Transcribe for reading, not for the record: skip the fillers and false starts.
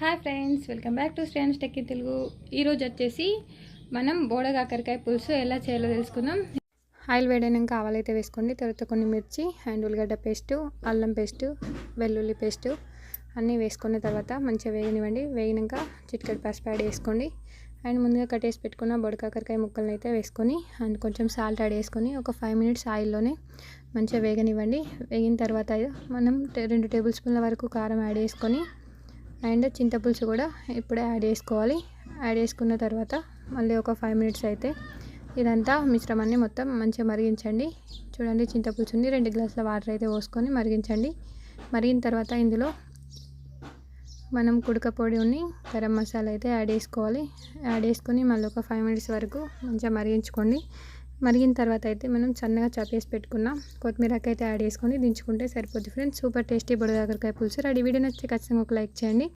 Hi friends, welcome back to Shreyans tech in Telugu. ఈరోజు వచ్చేసి మనం బోడకాకరకాయ పులుసు ఎలా చేయాలో తెలుసుకుందాం. ఆయిల్ వేడైనాక ఆవాలైతే వేసుకోండి. తర్వాత కొన్ని మిర్చి అండ్ ఉల్లిగడ్డ పేస్టు, అల్లం పేస్టు, వెల్లుల్లి పేస్టు అన్నీ వేసుకున్న తర్వాత మంచిగా వేగనివ్వండి. వేగినాక చిటికెడు పసుపు యాడ్ చేసుకోండి. అండ్ ముందుగా కట్టేసి పెట్టుకున్న బోడకాకరకాయ ముక్కలను అయితే వేసుకొని అండ్ కొంచెం సాల్ట్ యాడ్ చేసుకొని ఒక 5 మినిట్స్ ఆయిల్లోనే మంచిగా వేగనివ్వండి. వేగిన తర్వాత మనం 2 టేబుల్ స్పూన్ల వరకు కారం యాడ్ చేసుకొని అండ్ చింతపులుసు కూడా ఇప్పుడే యాడ్ చేసుకోవాలి. యాడ్ చేసుకున్న తర్వాత మళ్ళీ ఒక 5 మినిట్స్ అయితే ఇదంతా మిశ్రమాన్ని మొత్తం మంచిగా మరిగించండి. చూడండి, చింతపులుసుని 2 గ్లాసుల వాటర్ అయితే పోసుకొని మరిగించండి. మరిగిన తర్వాత ఇందులో మనం కుడక పొడిని గరం మసాలా అయితే యాడ్ చేసుకోవాలి. యాడ్ చేసుకొని మళ్ళీ ఒక 5 మినిట్స్ వరకు మంచిగా మరిగించుకోండి. మరిగిన తర్వాత అయితే మనం సన్నగా చాపేసి పెట్టుకున్న కొత్తిమీరకి అయితే యాడ్ చేసుకొని దించుకుంటే సరిపోద్ది ఫ్రెండ్స్. సూపర్ టేస్టీ బోడకాకరకాయ పులుసు రెడీ. వీడియో నచ్చితే ఖచ్చితంగా ఒక లైక్ చేయండి.